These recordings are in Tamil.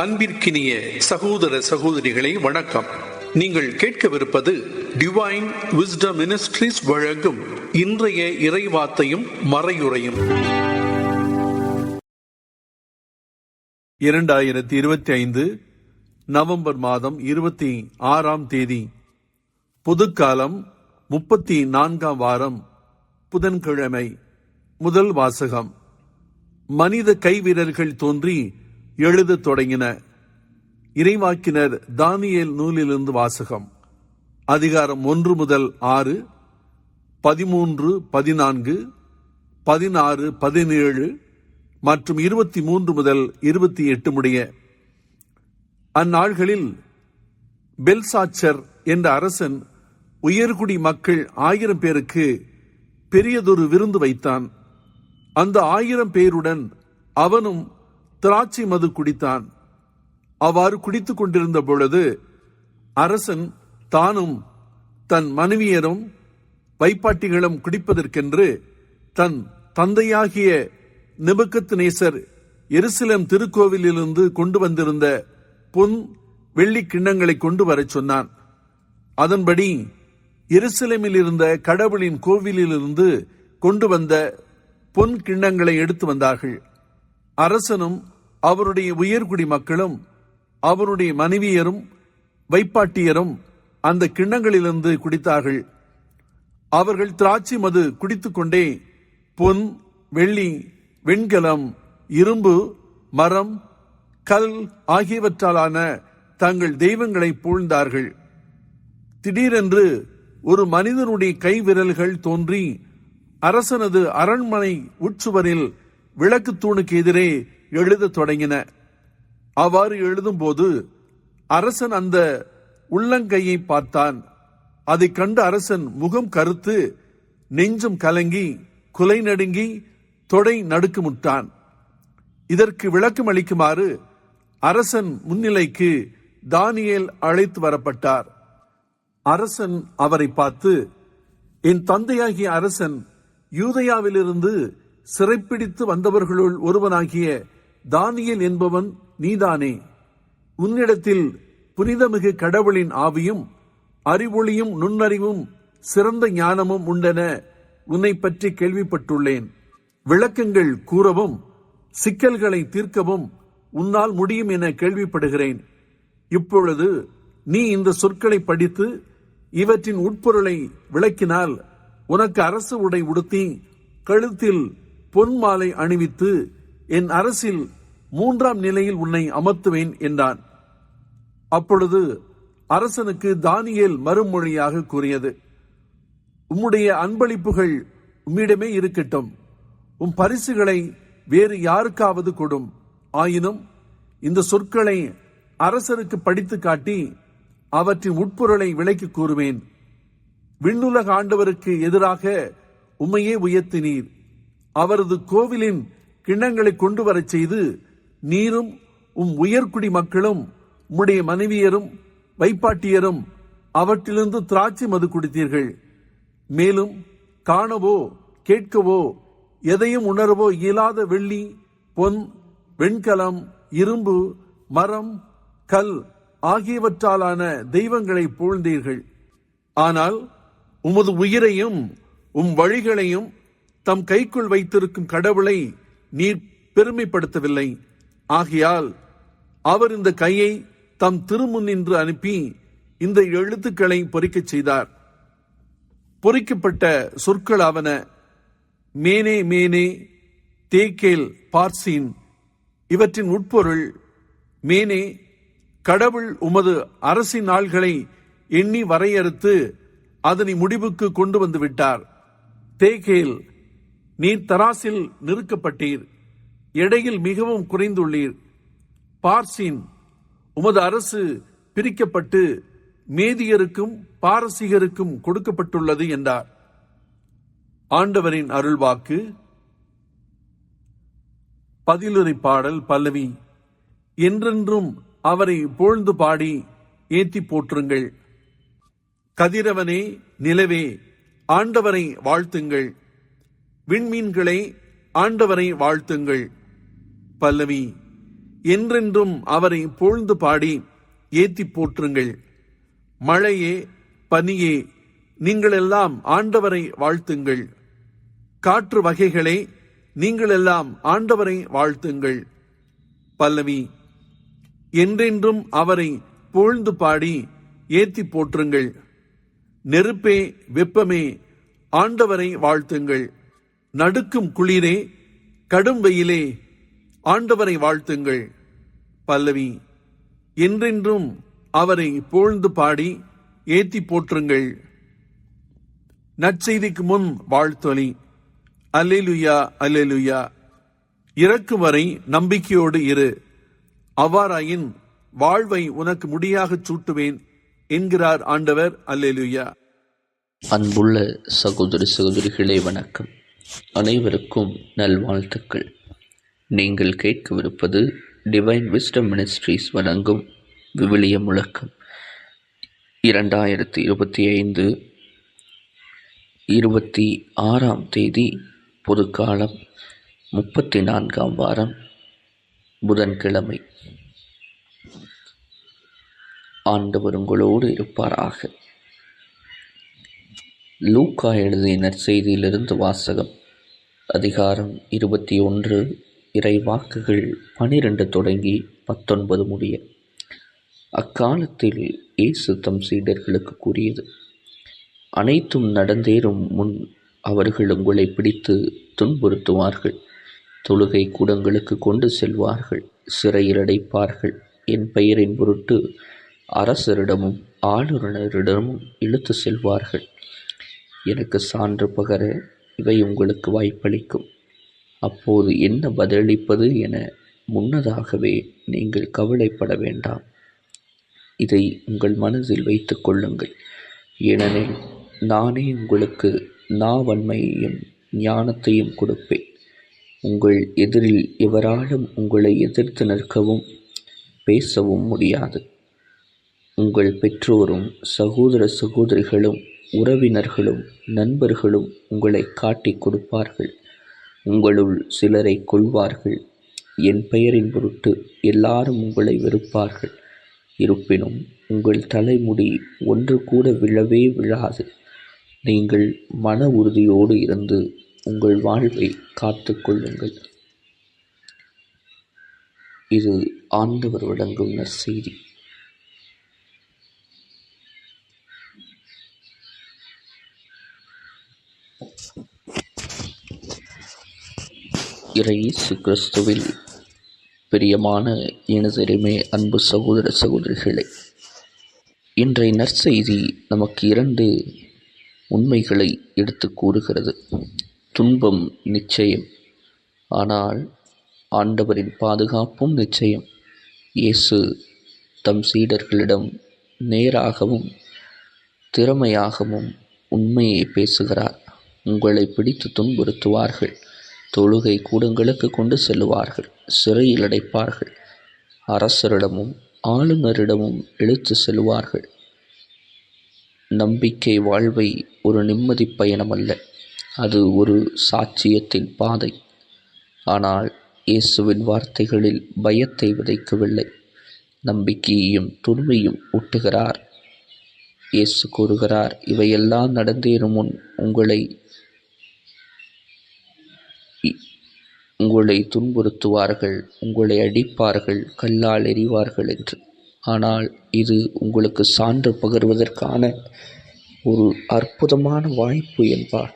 அன்பிற்கினிய சகோதர சகோதரிகளே, வணக்கம். நீங்கள் கேட்கவிருப்பது டிவைன் விஸ்டம் மினிஸ்ட்ரீஸ் வழங்கும் இன்றைய இறைவார்த்தையும் மறையுரையும். 2025 நவம்பர் மாதம் 26ஆம் தேதி, பொதுக்காலம் 34ஆம் வாரம், புதன்கிழமை. முதல் வாசகம். மனித கைவிரல்கள் தோன்றி எழுதத் தொடங்கின. இறைவாக்கினர் தானியேல் நூலிலிருந்து வாசகம். அதிகாரம் 1 முதல் 6, 13, 14, 16, 17 மற்றும் 23 முதல் 28 முடிய. அந்நாள்களில் பெல்சாச்சர் என்ற அரசன் உயர்குடி மக்கள் 1000 பேருக்கு பெரியதொரு விருந்து வைத்தான். அந்த 1000 பேருடன் அவனும் திராட்சை மது குடித்தான். அவ்வாறு குடித்துக் கொண்டிருந்த பொழுது அரசன் தானும் தன் மனைவியரும் வைப்பாட்டிகளும் குடிப்பதற்கென்று தன் தந்தையாகிய நேபுக்கத்நேசர் எருசலேம் திருக்கோவிலிலிருந்து கொண்டு வந்திருந்த பொன் வெள்ளி கிண்ணங்களை கொண்டு வரச் சொன்னான். அதன்படி எருசலேமில் இருந்த கடவுளின் கோவிலிலிருந்து கொண்டு வந்த பொன் கிண்ணங்களை எடுத்து வந்தார்கள். அரசனும் அவருடைய உயர்குடி மக்களும் அவருடைய மனைவியரும் வைப்பாட்டியரும் அந்த கிண்ணங்களிலிருந்து குடித்தார்கள். அவர்கள் திராட்சை மது குடித்துக் கொண்டே பொன், வெள்ளி, வெண்கலம், இரும்பு, மரம், கல் ஆகியவற்றாலான தங்கள் தெய்வங்களை புகழ்ந்தார்கள். திடீரென்று ஒரு மனிதனுடைய கைவிரல்கள் தோன்றி அரசனது அரண்மனை உட்சுவரில் விளக்கு தூணுக்கு எதிரே எழுதத் தொடங்கின. அவ்வாறு எழுதும் போது அரசன் அந்த உள்ளங்கையை பார்த்தான். அதை கண்டு அரசன் முகம் கருத்து, நெஞ்சம் கலங்கி, குலை நடுங்கி, தொடை நடுக்கமுற்றான். இதற்கு விளக்கம் அளிக்குமாறு அரசன் முன்னிலைக்கு தானியேல் அழைத்து வரப்பட்டார். அரசன் அவரை பார்த்து, என் தந்தையாகிய அரசன், யூதேயாவிலிருந்து சிறைப்பிடித்து வந்தவர்களுள் ஒருவனாகிய தானியேல் என்பவன் நீதானே? உன்னிடத்தில் புனிதமிகு கடவுளின் ஆவியும் அறிவொளியும் நுண்ணறிவும் சிறந்த ஞானமும் உண்டென உன்னை பற்றி கேள்விப்பட்டுள்ளேன். விளக்கங்கள் கூறவும் சிக்கல்களை தீர்க்கவும் உன்னால் முடியும் என கேள்விப்படுகிறேன். இப்பொழுது நீ இந்த சொற்களை படித்து இவற்றின் உட்பொருளை விளக்கினால் உனக்கு அரசு உடை உடுத்தி கழுத்தில் பொன் மாலை அணிவித்து என் அரசில் 3ஆம் நிலையில் உன்னை அமர்த்துவேன் என்றான். அப்பொழுது அரசனுக்கு தானியேல் மறுமொழியாக கூறியது, உம்முடைய அன்பளிப்புகள் உம்மிடமே இருக்கட்டும். உம் பரிசுகளை வேறு யாருக்காவது கொடும். ஆயினும் இந்த சொற்களை அரசருக்கு படித்து காட்டி அவற்றின் உட்பொருளை விளக்கி கூறுவேன். விண்ணுலக ஆண்டவருக்கு எதிராக உம்மையே உயர்த்தினீர். அவரது கோவிலின் கிண்ணங்களை கொண்டு வரச் செய்து நீரும் உம் உயர்குடி மக்களும் உம்முடைய மனைவியரும் வைப்பாட்டியரும் அவற்றிலிருந்து திராட்சை மது குடித்தீர்கள். மேலும் காணவோ கேட்கவோ எதையும் உணரவோ இயலாத வெள்ளி, பொன், வெண்கலம், இரும்பு, மரம், கல் ஆகியவற்றாலான தெய்வங்களை புகழ்ந்தீர்கள். ஆனால் உமது உயிரையும் உம் வழிகளையும் தம் கைக்குள் வைத்திருக்கும் கடவுளை நீர் பெருமைப்படுத்தவில்லை. ஆகையால் அவர் இந்த கையை தம் திருமுன்னின்று அனுப்பி இந்த எழுத்துக்களை பொறிக்கச் செய்தார். பொறிக்கப்பட்ட சொற்கள் ஆவன: மேனே மேனே தேக்கேல் பார்சின். இவற்றின் உட்பொருள்: மேனே, கடவுள் உமது அரசின் நாள்களை எண்ணி வரையறுத்து அதனை முடிவுக்கு கொண்டு வந்து விட்டார். தேக்கேல், நீர் தராசில் நிறுக்கப்பட்டீர், எடையில் மிகவும் குறைந்துள்ளீர். பார்சின், உமது அரசு பிரிக்கப்பட்டு மேதியருக்கும் பாரசீகருக்கும் கொடுக்கப்பட்டுள்ளது என்றார். ஆண்டவரின் அருள்வாக்கு. பதிலுரை பாடல் பல்லவி. என்றென்றும் அவரை புகழ்ந்து பாடி ஏத்தி போற்றுங்கள். கதிரவனே, நிலவே, ஆண்டவரை வாழ்த்துங்கள். விண்மீன்களை ஆண்டவரை வாழ்த்துங்கள். பல்லவி. என்றென்றும் அவரை புகழ்ந்து பாடி ஏத்தி போற்றுங்கள். மழையே, பனியே, நீங்களெல்லாம் ஆண்டவரை வாழ்த்துங்கள். காற்று வகைகளே, நீங்களெல்லாம் ஆண்டவரை வாழ்த்துங்கள். பல்லவி. என்றென்றும் அவரை புகழ்ந்து பாடி ஏத்தி போற்றுங்கள். நெருப்பே, வெப்பமே, ஆண்டவரை வாழ்த்துங்கள். நடுக்கும் குளிரே, கடும் வெயிலே, ஆண்டவரை வாழ்த்துங்கள். பல்லவி. என்றென்றும் அவரை புகழ்ந்து பாடி ஏத்தி போற்றுங்கள். நற்செய்திக்கு முன் வாழ்த்தொலி. அல்லேலூயா, அல்லேலூயா. இறக்கும் வரை நம்பிக்கையோடு இரு, அவ்வாறாயின் வாழ்வை உனக்கு முடியாகச் சூட்டுவேன் என்கிறார் ஆண்டவர். அல்லேலூயா. அன்புள்ள சகோதர சகோதரிகளே, வணக்கம். அனைவருக்கும் நல்வாழ்த்துக்கள். நீங்கள் கேட்கவிருப்பது டிவைன் விஸ்டம் மினிஸ்ட்ரீஸ் வழங்கும் விவிலிய முழக்கம். 2025 26 பொதுக்காலம், 34ஆம் வாரம், புதன்கிழமை. ஆண்டவர் உங்களோடு இருப்பாராக. லூக்கா எழுதிய நற்செய்தியிலிருந்து வாசகம். அதிகாரம் 21, இறைவாக்குகள் 12 தொடங்கி 19 முடிய. அக்காலத்தில் இயேசு தம் சீடர்களுக்கு கூறியது: அனைத்தும் நடந்தேறும் முன் அவர்கள் உங்களை பிடித்து துன்புறுத்துவார்கள், தொழுகை கூடங்களுக்கு கொண்டு செல்வார்கள், சிறையில் அடைப்பார்கள், என் பெயரின் பொருட்டு அரசரிடமும் ஆளுநரிடமும் இழுத்து செல்வார்கள். எனக்கு சான்று பகர இவை உங்களுக்கு வாய்ப்பளிக்கும். அப்போது என்ன பதிலளிப்பது என முன்னதாகவே நீங்கள் கவலைப்பட வேண்டாம். இதை உங்கள் மனதில் வைத்துக் கொள்ளுங்கள். ஏனெனில் நானே உங்களுக்கு நாவன்மையையும் ஞானத்தையும் கொடுப்பேன். உங்கள் எதிரில் எவராலும் உங்களை எதிர்த்து நிற்கவும் பேசவும் முடியாது. உங்கள் பெற்றோரும் சகோதர சகோதரிகளும் உறவினர்களும் நண்பர்களும் உங்களை காட்டிக் கொடுப்பார்கள். உங்களுள் சிலரை கொல்வார்கள். என் பெயரின் பொருட்டு எல்லாரும் உங்களை வெறுப்பார்கள். இருப்பினும் உங்கள் தலைமுடி ஒன்று கூட விழவே விழாது. நீங்கள் மன உறுதியோடு இருந்து உங்கள் வாழ்வை காத்து கொள்ளுங்கள். இது ஆண்டவர் வழங்கும் நற்செய்தி. இயேசு கிறிஸ்துவில் பிரியமான இனதெருமே அன்பு சகோதர சகோதரிகளே, இன்றைய நற்செய்தி நமக்கு 2 உண்மைகளை எடுத்து கூறுகிறது. துன்பம் நிச்சயம், ஆனால் ஆண்டவரின் பாதுகாப்பும் நிச்சயம். இயேசு தம் சீடர்களிடம் நேராகவும் திறமையாகவும் உண்மையை பேசுகிறார். உங்களை பிடித்து துன்புறுத்துவார்கள், தொழுகை கூடங்களுக்கு கொண்டு செல்லுவார்கள், சிறையில் அடைப்பார்கள், அரசரிடமும் ஆளுநரிடமும் இழுத்து செல்வார்கள். நம்பிக்கை வாழ்வை ஒரு நிம்மதி பயணம் அல்ல, அது ஒரு சாட்சியத்தின் பாதை. ஆனால் இயேசுவின் வார்த்தைகளில் பயத்தை விதைக்கவில்லை, நம்பிக்கையையும் துணிவையும் ஊட்டுகிறார். இயேசு கூறுகிறார்: இவையெல்லாம் நடந்தேறும் முன் உங்களை துன்புறுத்துவார்கள், உங்களை அடிப்பார்கள், கல்லால் எறிவார்கள் என்று. ஆனால் இது உங்களுக்கு சான்று பகர்வதற்கான ஒரு அற்புதமான வாய்ப்பு என்பார்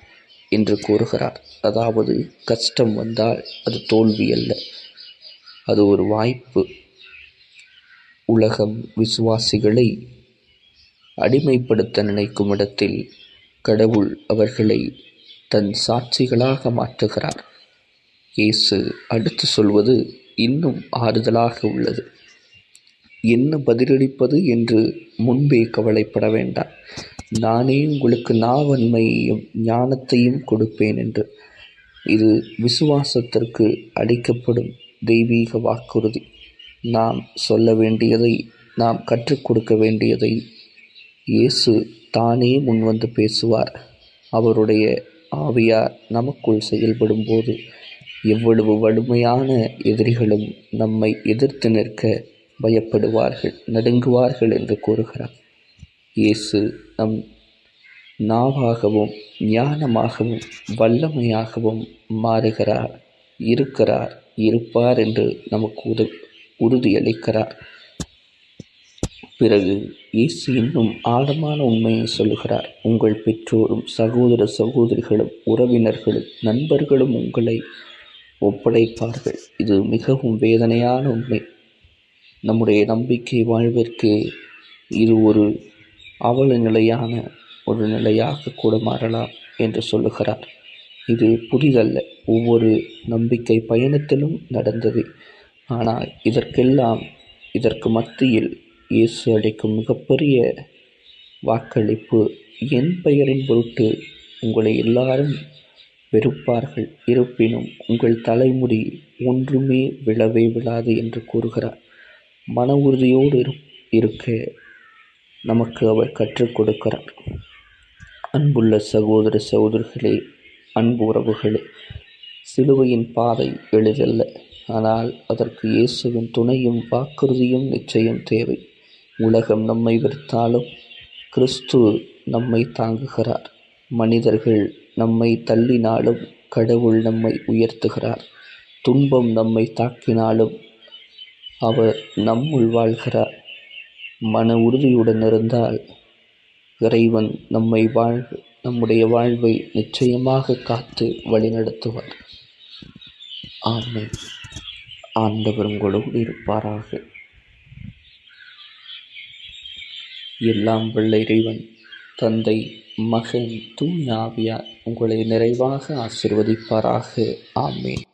என்று கூறுகிறார். அதாவது, கஷ்டம் வந்தால் அது தோல்வி அல்ல, அது ஒரு வாய்ப்பு. உலகம் விசுவாசிகளை அடிமைப்படுத்த நினைக்கும் இடத்தில் கடவுள் அவர்களை தன் சாட்சிகளாக மாற்றுகிறார். இயேசு அடுத்து சொல்வது இன்னும் ஆறுதலாக உள்ளது. என்ன பதிலளிப்பது என்று முன்பே கவலைப்பட வேண்டாம். நானே உங்களுக்கு நாவன்மையையும் ஞானத்தையும் கொடுப்பேன் என்று. இது விசுவாசத்திற்கு அளிக்கப்படும் தெய்வீக வாக்குறுதி. நாம் சொல்ல வேண்டியதை, நாம் கற்றுக் கொடுக்க வேண்டியதை இயேசு தானே முன்வந்து பேசுவார். அவருடைய ஆவியார் நமக்குள் செயல்படும் போது எவ்வளவு வலிமையான எதிரிகளும் நம்மை எதிர்த்து நிற்க பயப்படுவார்கள், நடுங்குவார்கள் என்று கூறுகிறார். இயேசு நம் நாவாகவும் ஞானமாகவும் வல்லமையாகவும் மாறுகிறார், இருக்கிறார், இருப்பார் என்று நமக்கு உறுதியளிக்கிறார். பிறகு இயேசு இன்னும் ஆழமான உண்மையை சொல்கிறார். உங்கள் பெற்றோரும் சகோதர சகோதரிகளும் உறவினர்களும் நண்பர்களும் உங்களை ஒப்படைப்பார்கள். இது மிகவும் வேதனையான உண்மை. நம்முடைய நம்பிக்கை வாழ்விற்கு இது ஒரு அவல நிலையான ஒரு நிலையாக கூட மாறலாம் என்று சொல்லுகிறார். இது புதிதல்ல, ஒவ்வொரு நம்பிக்கை பயணத்திலும் நடந்தது. ஆனால் இதற்கு மத்தியில் இயேசு அளிக்கும் மிகப்பெரிய வாக்களிப்பு, என் பெயரின் பொருட்டு உங்களை எல்லாரும் வெறுப்பார்கள், இருப்பினும் உங்கள் தலைமுடி ஒன்றுமே விழவே விழாது என்று கூறுகிறார். மன உறுதியோடு இருக்க நமக்கு அவர் கற்றுக் கொடுக்கிறார். அன்புள்ள சகோதர சகோதரிகளே, அன்பு உறவுகளே, சிலுவையின் பாதை எளிதல்ல. ஆனால் அதற்கு இயேசுவின் துணையும் வாக்குறுதியும் நிச்சயம் தேவை. உலகம் நம்மை வெறுத்தாலும் கிறிஸ்து நம்மை தாங்குகிறார். மனிதர்கள் நம்மை தள்ளினாலும் கடவுள் நம்மை உயர்த்துகிறார். துன்பம் நம்மை தாக்கினாலும் அவர் நம்முள் வாழ்கிறார். மன உறுதியுடன் இருந்தால் இறைவன் நம்முடைய வாழ்வை நிச்சயமாக காத்து வழிநடத்துவார். ஆமென். ஆண்டவர் உங்களோடு இருப்பாராக. எல்லாம் வல்ல இறைவன் தந்தை, மகன், தூய ஆவியார் உங்களை நிறைவாக ஆசீர்வதிப்பாராக. ஆமென்.